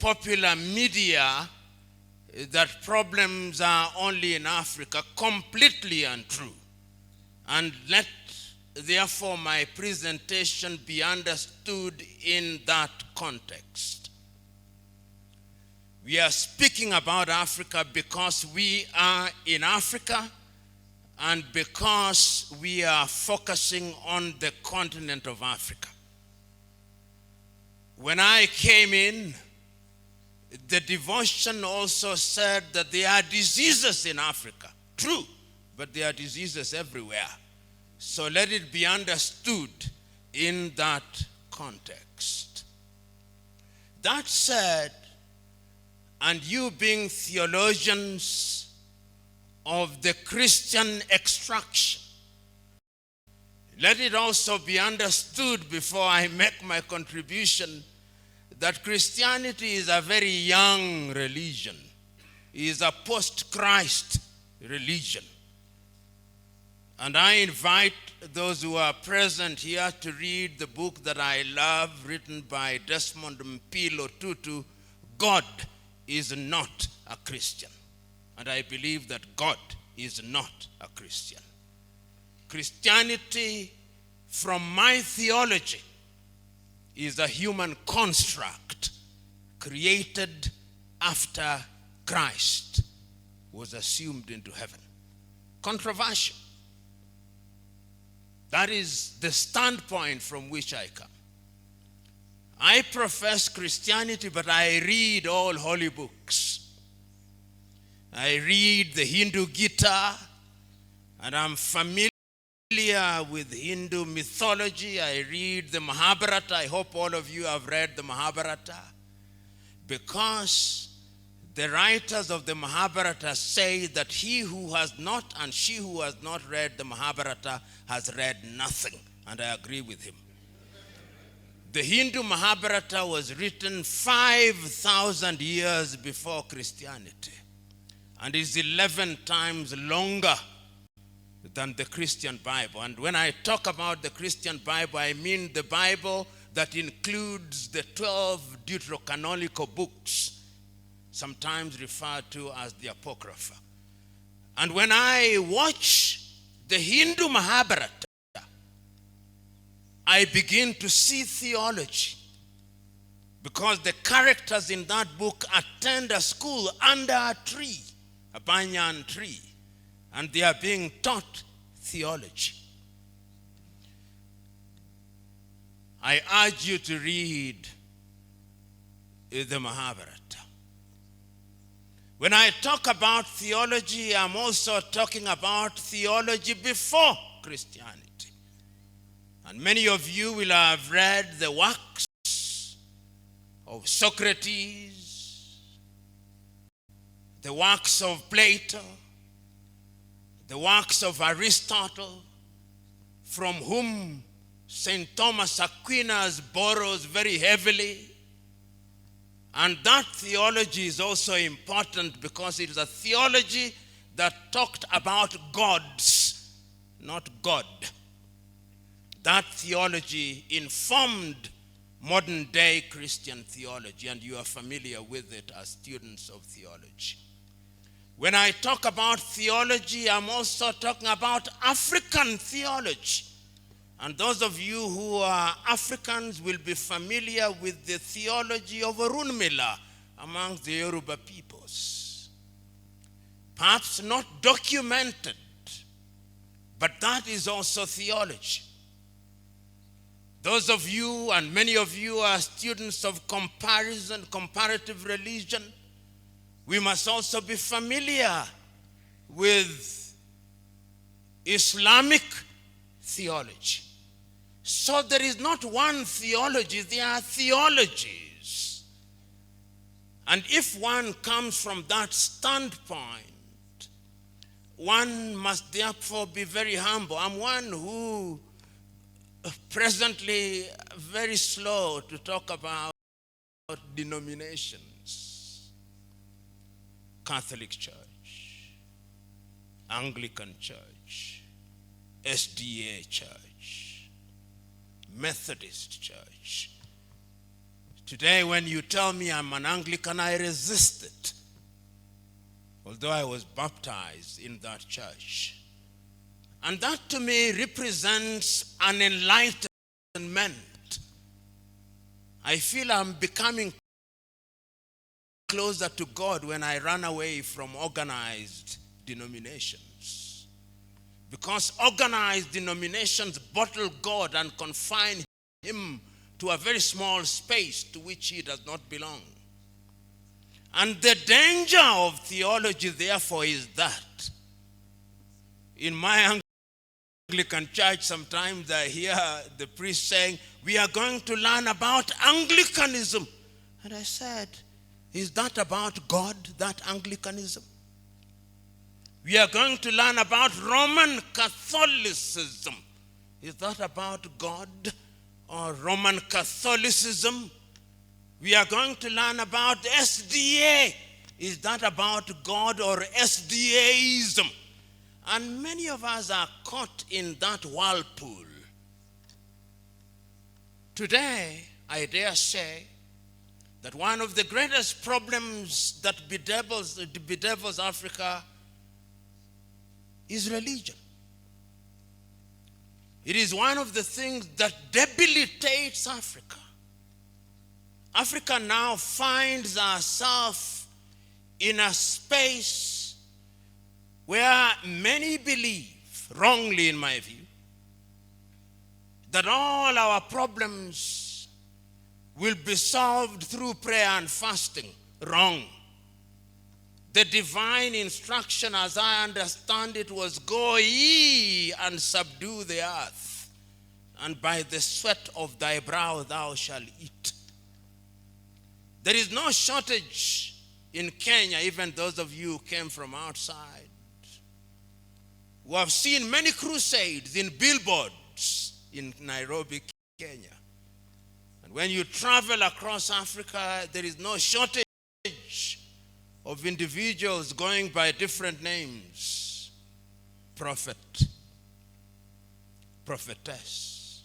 popular media that problems are only in Africa, completely untrue. And let therefore my presentation be understood in that context. We are speaking about Africa because we are in Africa and because we are focusing on the continent of Africa. When I came in, the devotion also said that there are diseases in Africa. True, but there are diseases everywhere. So let it be understood in that context. That said, and you being theologians of the Christian extraction, let it also be understood before I make my contribution that Christianity is a very young religion. It is a post-Christ religion. And I invite those who are present here to read the book that I love, written by Desmond Mpilo Tutu, God is Not a Christian. And I believe that God is not a Christian. Christianity, from my theology, is a human construct created after Christ was assumed into heaven. Controversial. That is the standpoint from which I come. I profess Christianity, but I read all holy books. I read the Hindu Gita, and I'm familiar with Hindu mythology. I read the Mahabharata. I hope all of you have read the Mahabharata, because the writers of the Mahabharata say that he who has not and she who has not read the Mahabharata has read nothing, and I agree with him. The Hindu Mahabharata was written 5,000 years before Christianity and is 11 times longer than the Christian Bible. And when I talk about the Christian Bible, I mean the Bible that includes the 12 deuterocanonical books, sometimes referred to as the Apocrypha. And when I watch the Hindu Mahabharata, I begin to see theology, because the characters in that book attend a school under a tree, a banyan tree, and they are being taught theology. I urge you to read the Mahabharata. When I talk about theology, I'm also talking about theology before Christianity. And many of you will have read the works of Socrates, the works of Plato, the works of Aristotle, from whom St. Thomas Aquinas borrows very heavily. And that theology is also important because it is a theology that talked about gods, not God. That theology informed modern day Christian theology, and you are familiar with it as students of theology. When I talk about theology, I'm also talking about African theology. And those of you who are Africans will be familiar with the theology of Orunmila amongst the Yoruba peoples. Perhaps not documented, but that is also theology. Those of you, and many of you, are students of comparative religion. We must also be familiar with Islamic theology. So there is not one theology, there are theologies. And if one comes from that standpoint, one must therefore be very humble. I'm one who presently very slow to talk about denominations. Catholic Church, Anglican Church, SDA Church, Methodist Church, Today, when you tell me I'm an Anglican, I resist it. Although I was baptized in that church. And that to me represents an enlightenment. I feel I'm becoming closer to God when I run away from organized denominations. Because organized denominations bottle God and confine him to a very small space to which he does not belong. And the danger of theology, therefore, is that in my Anglican church, sometimes I hear the priest saying, we are going to learn about Anglicanism. And I said, is that about God, that Anglicanism? We are going to learn about Roman Catholicism. Is that about God or Roman Catholicism? We are going to learn about SDA. Is that about God or SDAism? And many of us are caught in that whirlpool. Today, I dare say that one of the greatest problems that bedevils Africa is religion. It is one of the things that debilitates Africa. Africa now finds herself in a space where many believe, wrongly in my view, that all our problems will be solved through prayer and fasting. Wrong. The divine instruction, as I understand it, was go ye and subdue the earth, and by the sweat of thy brow thou shalt eat. There is no shortage in Kenya, even those of you who came from outside, who have seen many crusades in billboards in Nairobi, Kenya. And when you travel across Africa, there is no shortage of individuals going by different names. Prophet, prophetess.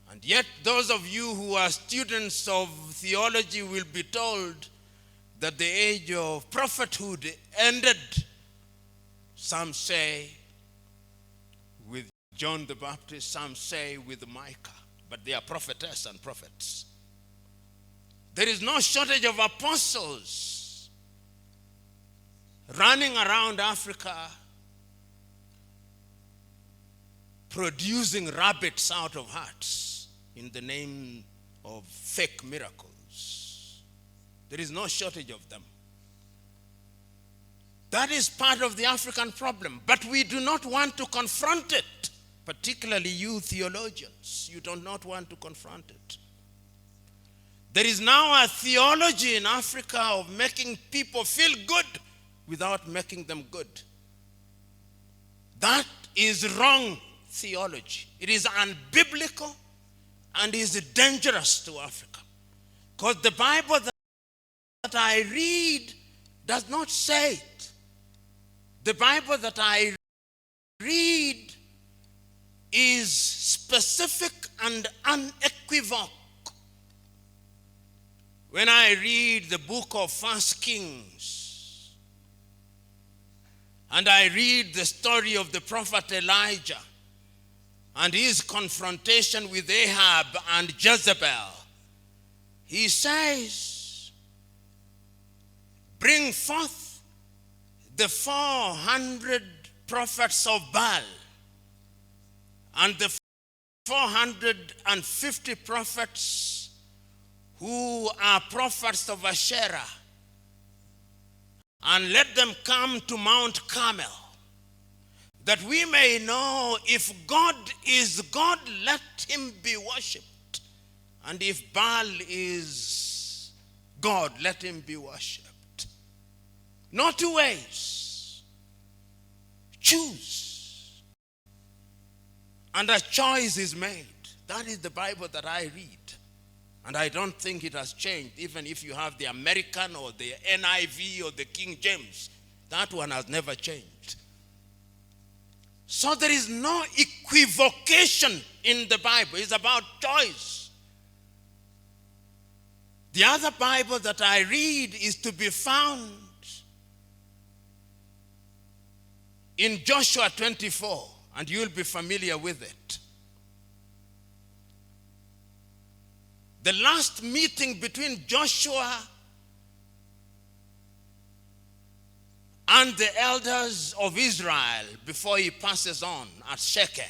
And yet those of you who are students of theology will be told that the age of prophethood ended, some say with John the Baptist, some say with Micah, but they are prophetess and prophets. There is no shortage of apostles running around Africa producing rabbits out of hats in the name of fake miracles. There is no shortage of them. That is part of the African problem, but we do not want to confront it, particularly you theologians. You do not want to confront it. There is now a theology in Africa of making people feel good without making them good. That is wrong theology. It is unbiblical and is dangerous to Africa. Because the Bible that I read does not say it. The Bible that I read is specific and unequivocal. When I read the book of 1 Kings, and I read the story of the prophet Elijah and his confrontation with Ahab and Jezebel, he says, bring forth the 400 prophets of Baal and the 450 prophets who are prophets of Asherah, and let them come to Mount Carmel, that we may know if God is God, let him be worshipped, and if Baal is God, let him be worshipped. No two ways. Choose. And a choice is made. That is the Bible that I read. And I don't think it has changed, even if you have the American or the NIV or the King James. That one has never changed. So there is no equivocation in the Bible. It's about choice. The other Bible that I read is to be found in Joshua 24, and you'll be familiar with it. The last meeting between Joshua and the elders of Israel before he passes on at Shechem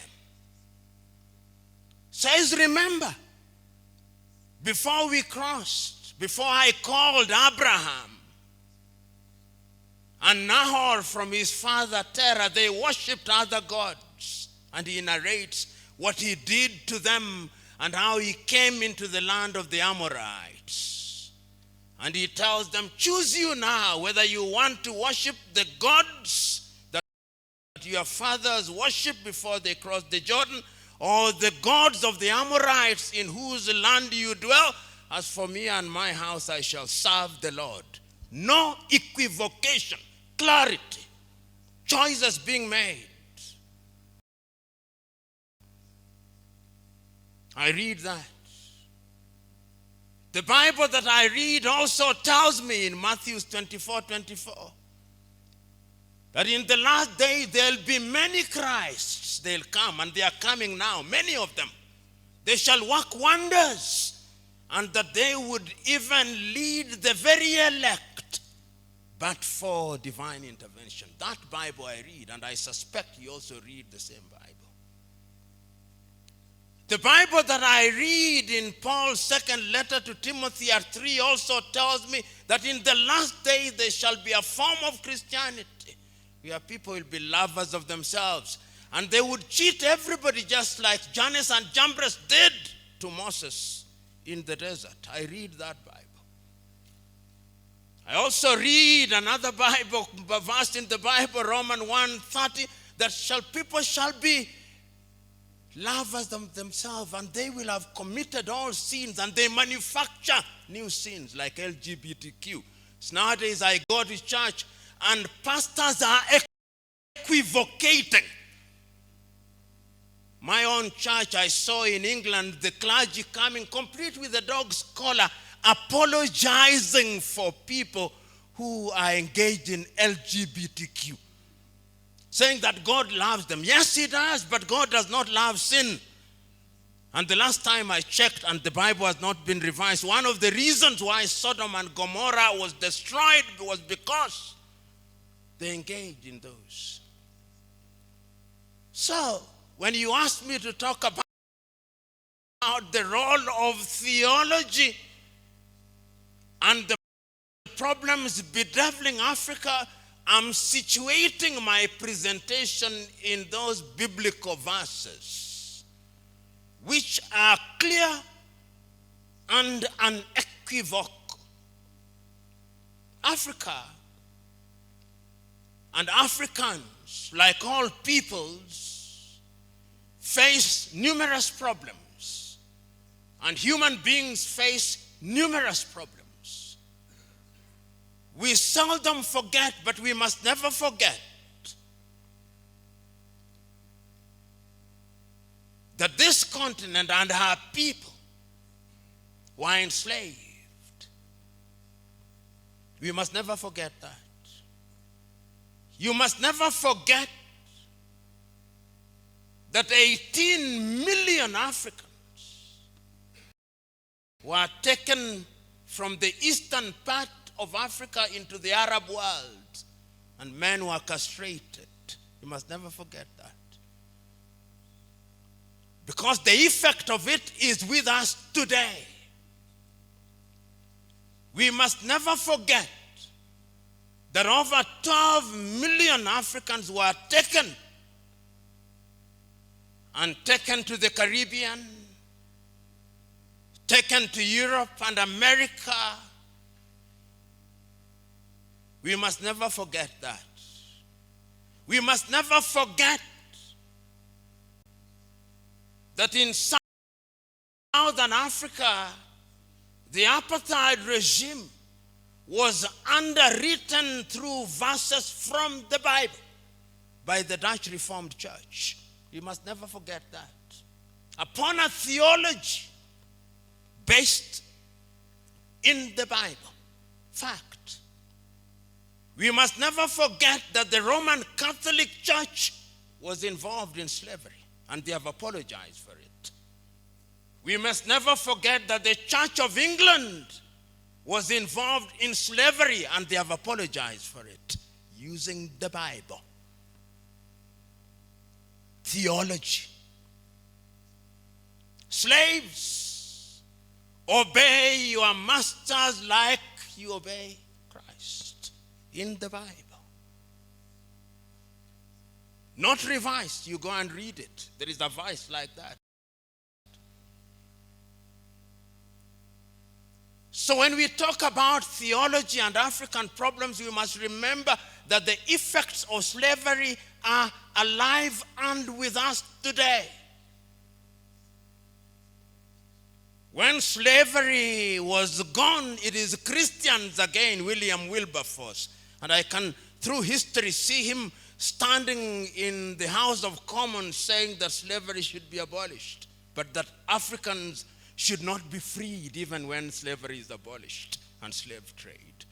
says, remember, before we crossed, before I called Abraham and Nahor from his father Terah, they worshipped other gods. And he narrates what he did to them and how he came into the land of the Amorites. And he tells them, choose you now whether you want to worship the gods that your fathers worshipped before they crossed the Jordan, or the gods of the Amorites in whose land you dwell. As for me and my house, I shall serve the Lord. No equivocation, clarity, choices being made. I read that. The Bible that I read also tells me in Matthew 24:24 that in the last days there'll be many Christs. They'll come, and they are coming now, many of them. They shall work wonders, and that they would even lead the very elect, but for divine intervention. That Bible I read, and I suspect you also read the same Bible. The Bible that I read in Paul's second letter to Timothy at 3 also tells me that in the last days there shall be a form of Christianity where people will be lovers of themselves, and they would cheat everybody just like Jannes and Jambres did to Moses in the desert. I read that Bible. I also read another Bible verse in the Bible, Romans 1:30, that people shall be lovers of themselves, and they will have committed all sins, and they manufacture new sins like LGBTQ. So nowadays I go to church and pastors are equivocating. My own church, I saw in England the clergy coming complete with a dog's collar, apologizing for people who are engaged in LGBTQ, saying that God loves them. Yes, he does, but God does not love sin. And the last time I checked, and the Bible has not been revised, one of the reasons why Sodom and Gomorrah was destroyed was because they engaged in those. So, when you ask me to talk about the role of theology and the problems bedeviling Africa, I'm situating my presentation in those biblical verses, which are clear and unequivocal. Africa and Africans, like all peoples, face numerous problems, and human beings face numerous problems. We seldom forget, but we must never forget that this continent and our people were enslaved. We must never forget that. You must never forget that 18 million Africans were taken from the eastern part of Africa into the Arab world, and men were castrated. You must never forget that. Because the effect of it is with us today. We must never forget that over 12 million Africans were taken to the Caribbean, taken to Europe and America. We must never forget that. We must never forget that in Southern Africa, the apartheid regime was underwritten through verses from the Bible by the Dutch Reformed Church. You must never forget that. Upon a theology based in the Bible. Fact. We must never forget that the Roman Catholic Church was involved in slavery, and they have apologized for it. We must never forget that the Church of England was involved in slavery, and they have apologized for it, using the Bible. Theology. Slaves, obey your masters like you obey Christ in the Bible. Not revised. You go and read it. There is a verse like that. So when we talk about theology and African problems, we must remember that the effects of slavery are alive and with us today. When slavery was gone, it is Christians again, William Wilberforce. And I can, through history, see him standing in the House of Commons saying that slavery should be abolished, but that Africans should not be freed even when slavery is abolished and slave trade.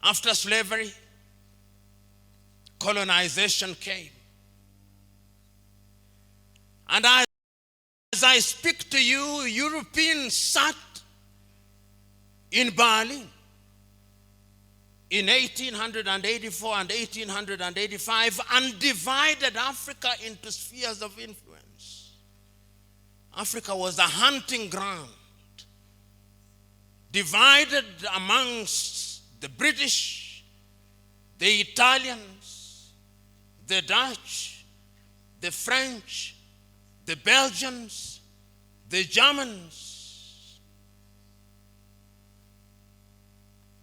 After slavery, colonization came. And as I speak to you, Europeans sat in Berlin in 1884 and 1885 and divided Africa into spheres of influence. Africa was a hunting ground, divided amongst the British, the Italians, the Dutch, the French, the Belgians, the Germans.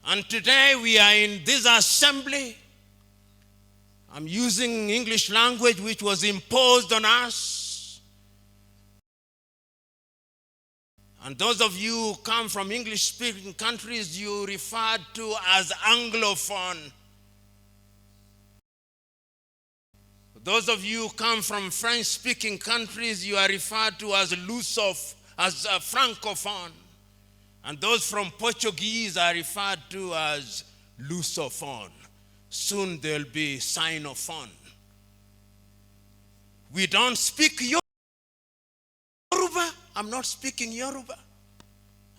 And today we are in this assembly. I'm using English language which was imposed on us. And those of you who come from English-speaking countries, you referred to as Anglophone. Those of you who come from French-speaking countries, you are referred to as Francophone. And those from Portuguese are referred to as Lusophone. Soon there'll be Sinophone. We don't speak Yoruba. I'm not speaking Yoruba.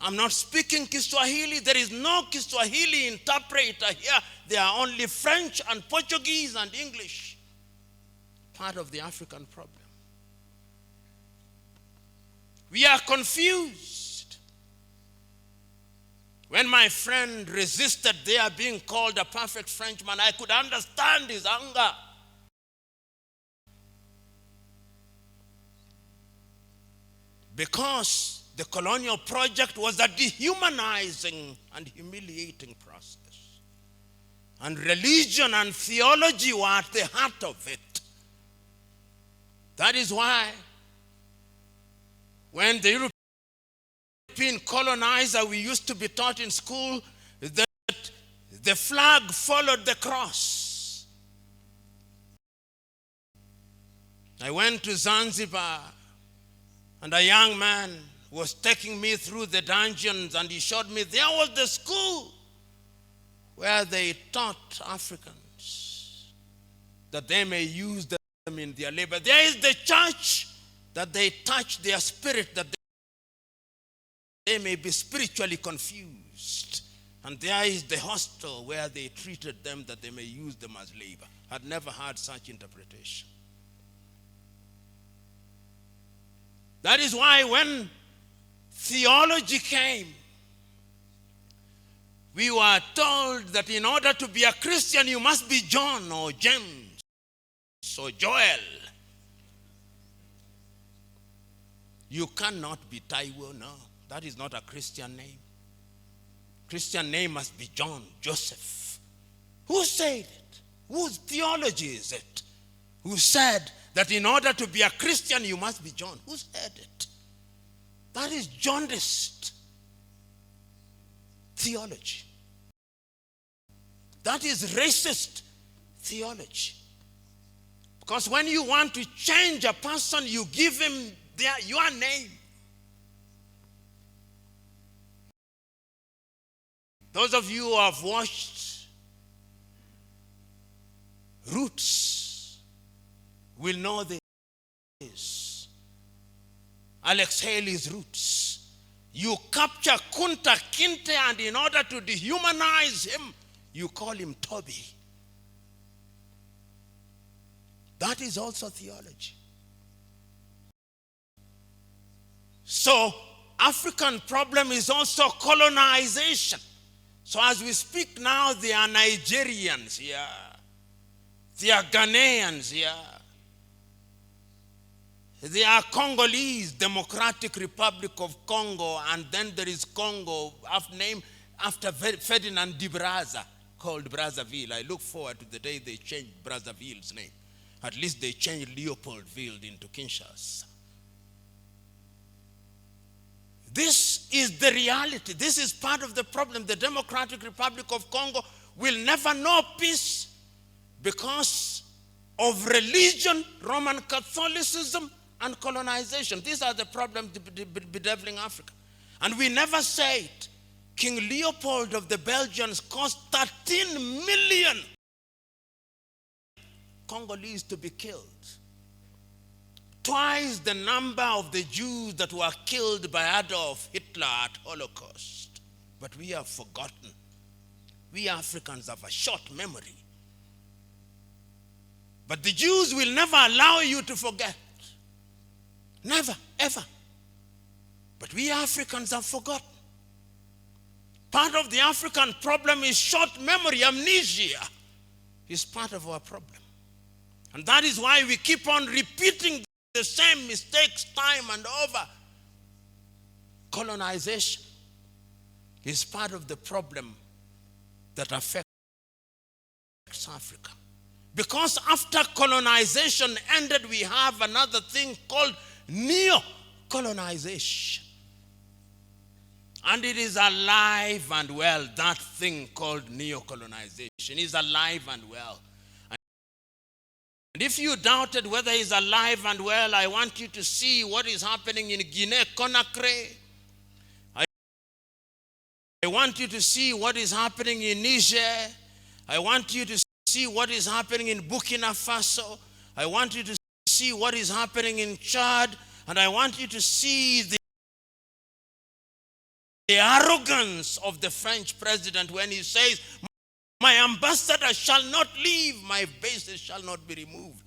I'm not speaking Kiswahili. There is no Kiswahili interpreter here. There are only French and Portuguese and English. Part of the African problem. We are confused. When my friend resisted their being called a perfect Frenchman, I could understand his anger. Because the colonial project was a dehumanizing and humiliating process. And religion and theology were at the heart of it. That is why when the European colonizer, we used to be taught in school that the flag followed the cross. I went to Zanzibar, and a young man was taking me through the dungeons, and he showed me there was the school where they taught Africans that they may use them in their labor. There is the church that they touch their spirit, that they may be spiritually confused. And there is the hostel where they treated them that they may use them as labor. I'd never heard such interpretation. That is why when theology came, we were told that in order to be a Christian, you must be John or James or Joel. You cannot be Taiwo, no. That is not a Christian name. Christian name must be John, Joseph. Who said it? Whose theology is it? Who said that in order to be a Christian, you must be John? Who said it? That is jaundiced theology. That is racist theology. Because when you want to change a person, you give him your name. Those of you who have watched Roots will know this. Alex Haley's Roots. You capture Kunta Kinte, and in order to dehumanize him, you call him Toby. That is also theology. So, African problem is also colonization. So as we speak now, there are Nigerians here. There are Ghanaians here. There are Congolese, Democratic Republic of Congo, and then there is Congo, named after Ferdinand de Brazza, called Brazzaville. I look forward to the day they change Brazzaville's name. At least they changed Leopoldville into Kinshasa. This is the reality. This is part of the problem. The Democratic Republic of Congo will never know peace because of religion, Roman Catholicism, and colonization. These are the problems bedeviling Africa. And we never say it. King Leopold of the Belgians caused 13 million Congolese to be killed. Twice the number of the Jews that were killed by Adolf Hitler at Holocaust. But we have forgotten. We Africans have a short memory. But the Jews will never allow you to forget. Never, ever. But we Africans have forgotten. Part of the African problem is short memory, amnesia is part of our problem. And that is why we keep on repeating the same mistakes time and over. Colonization is part of the problem that affects Africa. Because after colonization ended, we have another thing called Neocolonization. And it is alive and well. That thing called Neocolonization is alive and well. And if you doubted whether it's alive and well, I want you to see what is happening in Guinea-Conakry. I want you to see what is happening in Niger. I want you to see what is happening in Burkina Faso. I want you to see what is happening in Chad. And I want you to see the arrogance of the French president when he says, my ambassador shall not leave, my bases shall not be removed.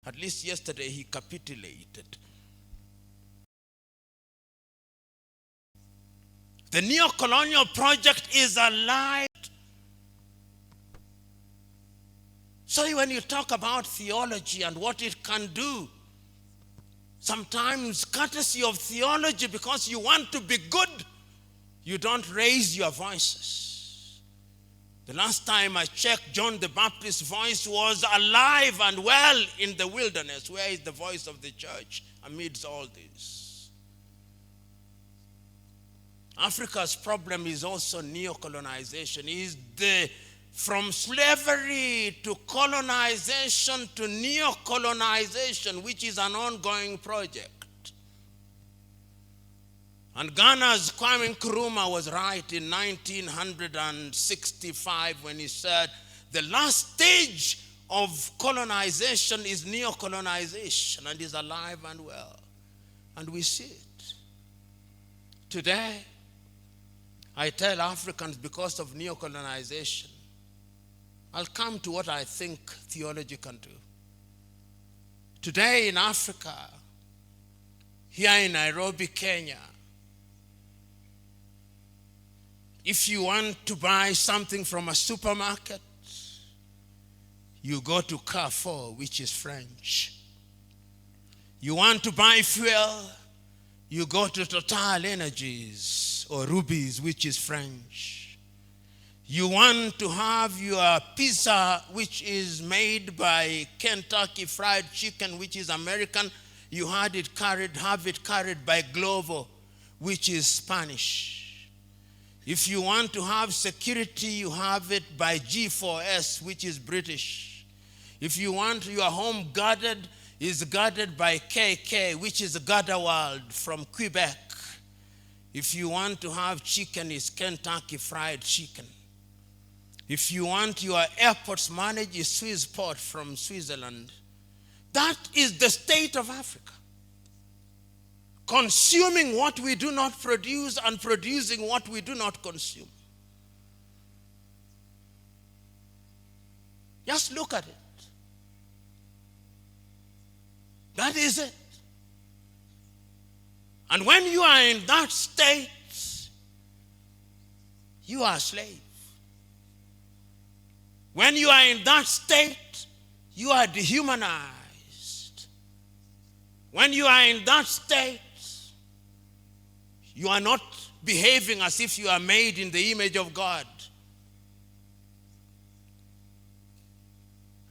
At least yesterday he capitulated. The neo-colonial project is alive. So when you talk about theology and what it can do, sometimes courtesy of theology, because you want to be good, you don't raise your voices. The last time I checked, John the Baptist's voice was alive and well in the wilderness. Where is the voice of the church amidst all this? Africa's problem is also neo-colonization. From slavery to colonization to neo-colonization, which is an ongoing project. And Ghana's Kwame Nkrumah was right in 1965 when he said, the last stage of colonization is neo-colonization, and is alive and well. And we see it. Today, I tell Africans because of neo-colonization, I'll come to what I think theology can do. Today in Africa, here in Nairobi, Kenya, if you want to buy something from a supermarket, you go to Carrefour, which is French. You want to buy fuel, you go to Total Energies or Rubies, which is French. You want to have your pizza, which is made by Kentucky Fried Chicken, which is American, you have it carried by Glovo, which is Spanish. If you want to have security, you have it by G4S, which is British. If you want your home guarded, is guarded by KK, which is Gardaworld from Quebec. If you want to have chicken, it's Kentucky Fried Chicken. If you want your airports managed, it's Swissport from Switzerland. That is the state of Africa. Consuming what we do not produce and producing what we do not consume. Just look at it. That is it. And when you are in that state, you are a slave. When you are in that state, you are dehumanized. When you are in that state, you are not behaving as if you are made in the image of God.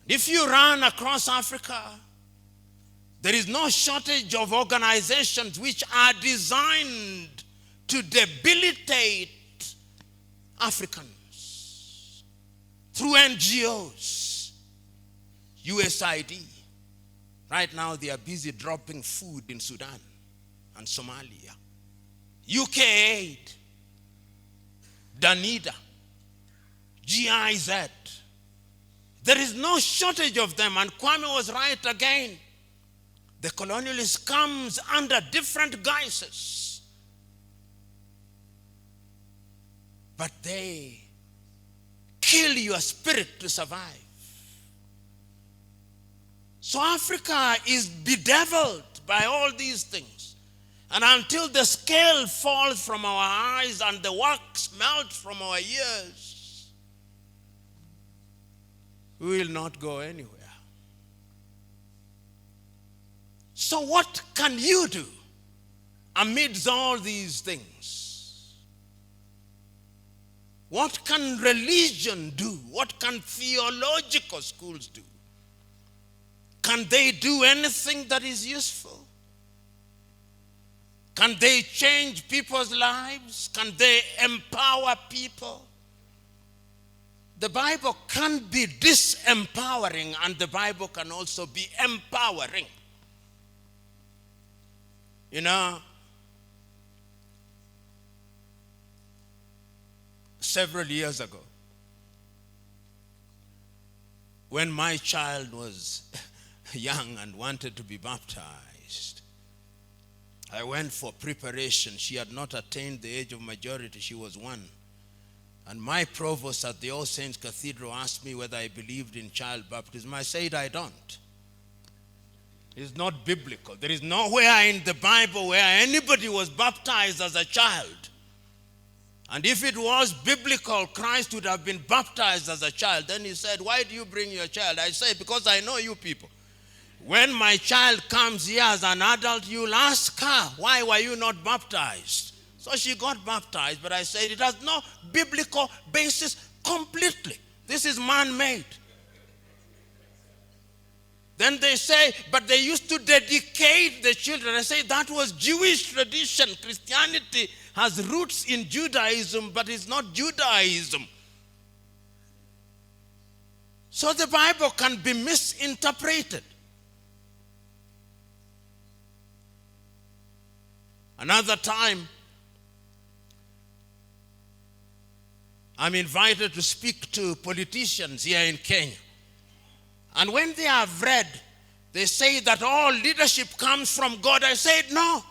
If you run across Africa, there is no shortage of organizations which are designed to debilitate Africans through NGOs, USAID. Right now they are busy dropping food in Sudan and Somalia. UK Aid, Danida, GIZ. There is no shortage of them, and Kwame was right again. The colonialist comes under different guises, but they kill your spirit to survive. So Africa is bedeviled by all these things. And until the scale falls from our eyes and the wax melts from our ears, we will not go anywhere. So what can you do amidst all these things? What can religion do? What can theological schools do? Can they do anything that is useful? Can they change people's lives? Can they empower people? The Bible can be disempowering, and the Bible can also be empowering. You know, several years ago, when my child was young and wanted to be baptized, I went for preparation. She had not attained the age of majority. She was 1. And my provost at the All Saints Cathedral asked me whether I believed in child baptism. I said, I don't. It's not biblical. There is nowhere in the Bible where anybody was baptized as a child. And if it was biblical, Christ would have been baptized as a child. Then he said, why do you bring your child? I said, because I know you people. When my child comes here as an adult, you'll ask her, why were you not baptized? So she got baptized, but I said it has no biblical basis completely. This is man-made. Then they say, but they used to dedicate the children. I say that was Jewish tradition. Christianity has roots in Judaism, but it's not Judaism. So the Bible can be misinterpreted. Another time, I'm invited to speak to politicians here in Kenya. And when they have read, they say that all leadership comes from God. I said, no,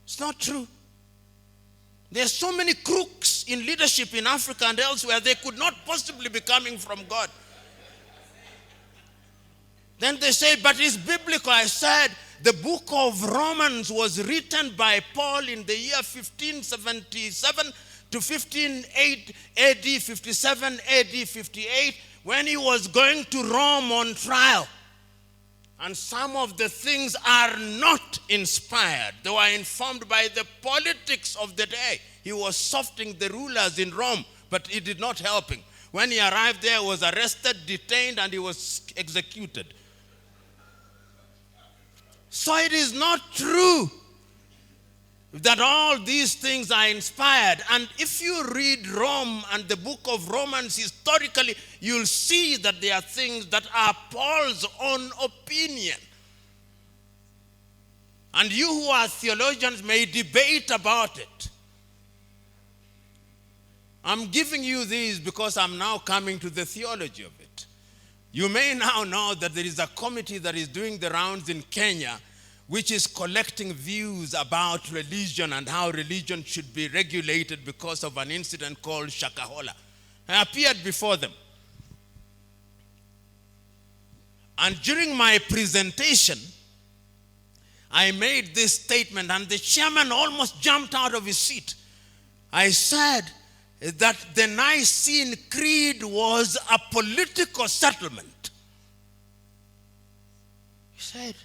it's not true. There's so many crooks in leadership in Africa and elsewhere, they could not possibly be coming from God. Then they say, but it's biblical. I said, the book of Romans was written by Paul in the year 1577 to 1508 AD, 57 AD, 58, when he was going to Rome on trial. And some of the things are not inspired. They were informed by the politics of the day. He was softening the rulers in Rome, but it did not help him. When he arrived there, he was arrested, detained, and he was executed. So it is not true that all these things are inspired. And if you read Rome and the book of Romans historically, you'll see that there are things that are Paul's own opinion. And you who are theologians may debate about it. I'm giving you these because I'm now coming to the theology of it. You may now know that there is a committee that is doing the rounds in Kenya, which is collecting views about religion and how religion should be regulated because of an incident called Shakahola. I appeared before them. And during my presentation, I made this statement, and the chairman almost jumped out of his seat. I said that the Nicene Creed was a political settlement. He said,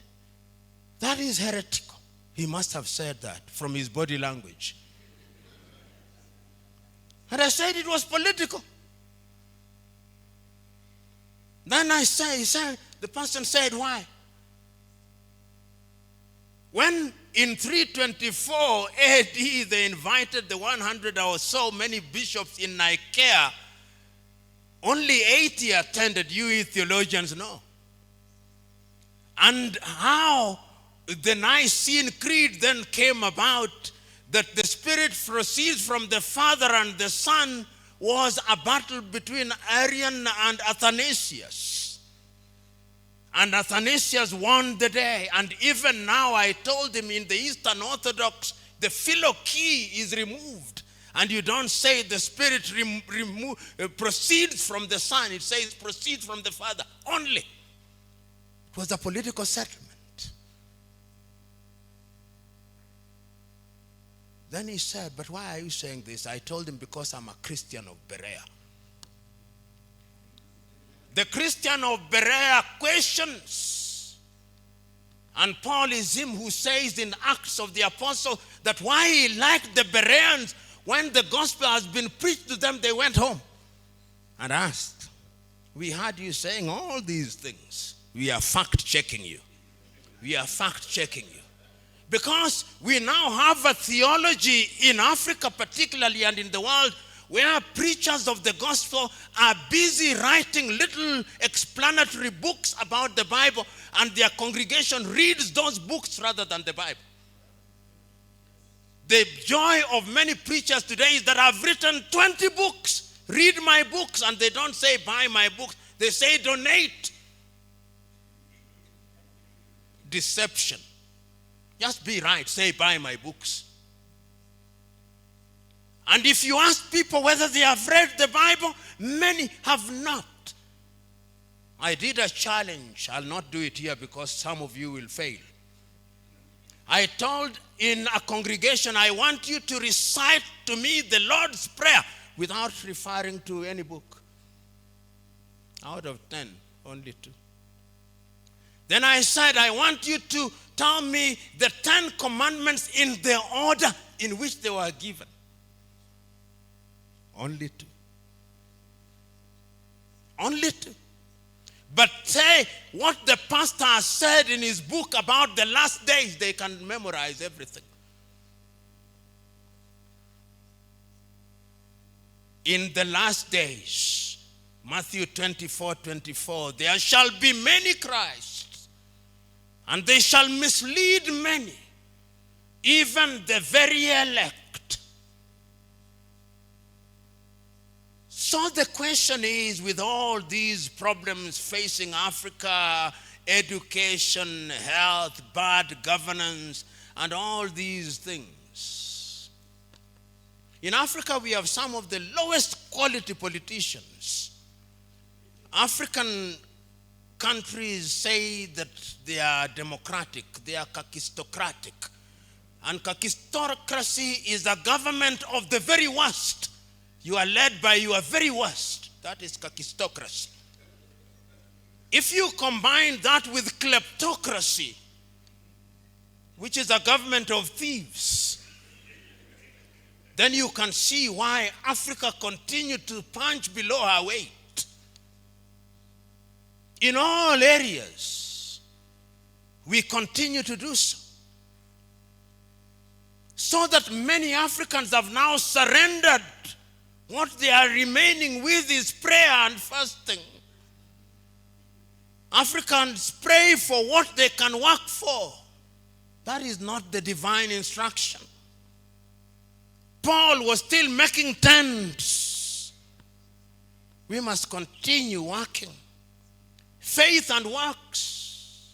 that is heretical. He must have said that from his body language. And I said it was political. Then the person said, why? When in 324 AD they invited the 100 or so many bishops in Nicaea, only 80 attended. You theologians know. And how the Nicene Creed then came about, that the Spirit proceeds from the Father and the Son, was a battle between Arian and Athanasius. And Athanasius won the day. And even now, I told him, in the Eastern Orthodox, the phylloky is removed. And you don't say the Spirit proceeds from the Son. It says proceeds from the Father only. It was a political settlement. Then he said, but why are you saying this? I told him, because I'm a Christian of Berea. The Christian of Berea questions. And Paul is him who says in Acts of the Apostle that why he liked the Bereans, when the gospel has been preached to them, they went home and asked, we heard you saying all these things. We are fact-checking you. We are fact-checking you. Because we now have a theology in Africa particularly and in the world where preachers of the gospel are busy writing little explanatory books about the Bible, and their congregation reads those books rather than the Bible. The joy of many preachers today is that I've written 20 books. Read my books, and they don't say buy my books. They say donate. Deception. Just be right. Say buy my books. And if you ask people whether they have read the Bible, many have not. I did a challenge. I'll not do it here because some of you will fail. I told in a congregation, I want you to recite to me the Lord's Prayer without referring to any book. Out of 10, only 2. Then I said, I want you to tell me the 10 commandments in the order in which they were given. Only 2. Only 2. But say what the pastor has said in his book about the last days, they can memorize everything. In the last days, Matthew 24:24, there shall be many Christs, and they shall mislead many, even the very elect. So the question is, with all these problems facing Africa, education, health, bad governance, and all these things, in Africa we have some of the lowest quality politicians. African countries say that they are democratic, they are kakistocratic. And kakistocracy is a government of the very worst. You are led by your very worst. That is kakistocracy. If you combine that with kleptocracy, which is a government of thieves, then you can see why Africa continued to punch below her weight. In all areas, we continue to do so. So that many Africans have now surrendered. What they are remaining with is prayer and fasting. Africans pray for what they can work for. That is not the divine instruction. Paul was still making tents. We must continue working. Faith and works.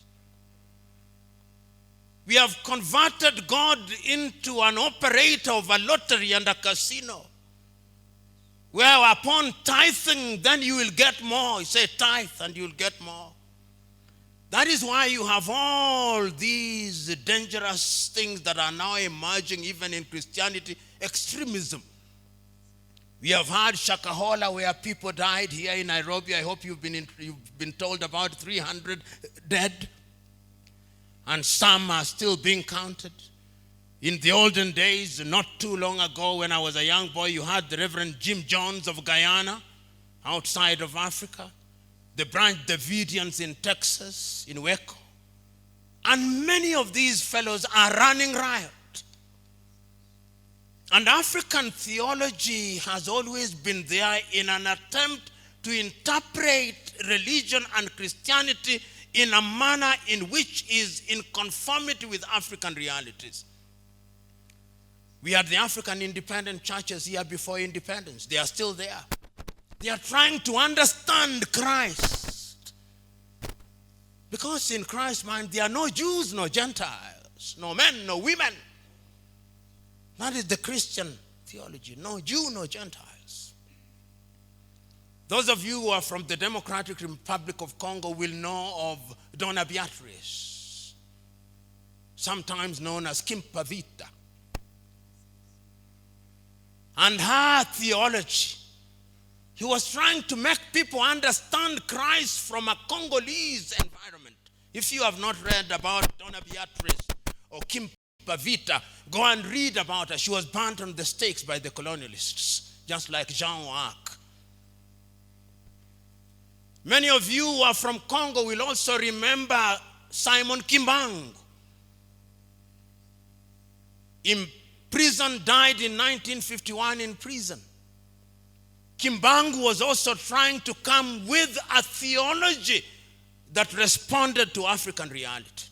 We have converted God into an operator of a lottery and a casino, where upon tithing, then you will get more. You say tithe and you will get more. That is why you have all these dangerous things that are now emerging even in Christianity. Extremism. We have had Shakahola, where people died here in Nairobi. I hope you've been told about 300 dead. And some are still being counted. In the olden days, not too long ago, when I was a young boy, you had the Reverend Jim Jones of Guyana, outside of Africa. The Branch Davidians in Texas, in Waco. And many of these fellows are running riot. And African theology has always been there in an attempt to interpret religion and Christianity in a manner in which is in conformity with African realities. We had the African independent churches here before independence. They are still there. They are trying to understand Christ. Because in Christ's mind, there are no Jews, no Gentiles, no men, no women. That is the Christian theology. No Jew, no Gentiles. Those of you who are from the Democratic Republic of Congo will know of Donna Beatrice, sometimes known as Kimpavita. And her theology, he was trying to make people understand Christ from a Congolese environment. If you have not read about Donna Beatrice or Kimpavita, go and read about her. She was burnt on the stakes by the colonialists, just like Jean d'Arc. Many of you who are from Congo will also remember Simon Kimbangu. In prison, died in 1951 in prison. Kimbangu was also trying to come with a theology that responded to African reality.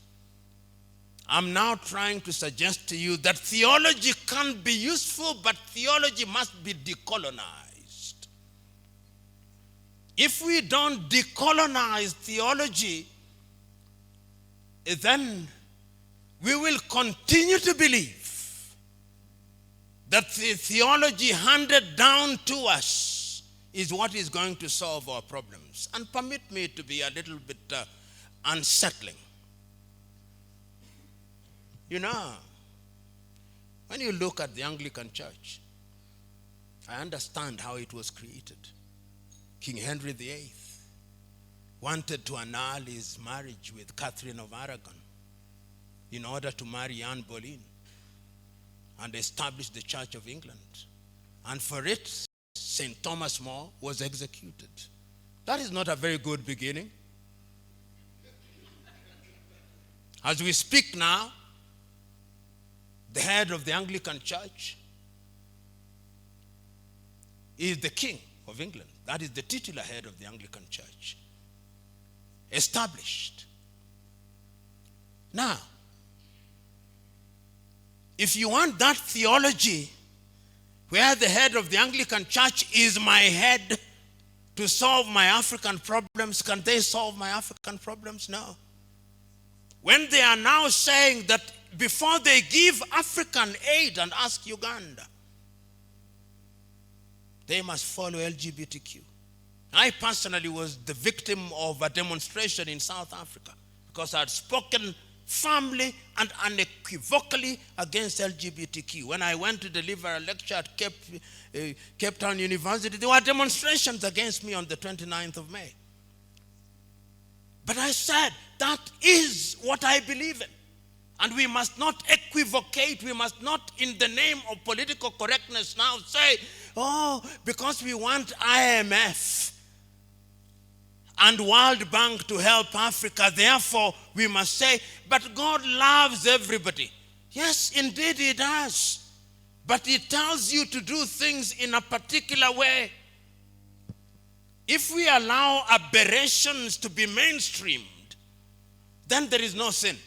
I'm now trying to suggest to you that theology can be useful, but theology must be decolonized. If we don't decolonize theology, then we will continue to believe that the theology handed down to us is what is going to solve our problems. And permit me to be a little bit unsettling. You know, when you look at the Anglican Church, I understand how it was created. King Henry VIII wanted to annul his marriage with Catherine of Aragon in order to marry Anne Boleyn and establish the Church of England. And for it, St. Thomas More was executed. That is not a very good beginning. As we speak now, the head of the Anglican Church is the King of England. That is the titular head of the Anglican Church. Established. Now, if you want that theology where the head of the Anglican Church is my head to solve my African problems, can they solve my African problems? No. When they are now saying that before they give African aid, and ask Uganda, they must follow LGBTQ. I personally was the victim of a demonstration in South Africa because I had spoken firmly and unequivocally against LGBTQ. When I went to deliver a lecture at Cape Town University, there were demonstrations against me on the 29th of May. But I said, that is what I believe in. And we must not equivocate. We must not, in the name of political correctness, now say, oh, because we want IMF and World Bank to help Africa, therefore we must say, but God loves everybody. Yes, indeed it does. But it tells you to do things in a particular way. If we allow aberrations to be mainstreamed, then there is no sin.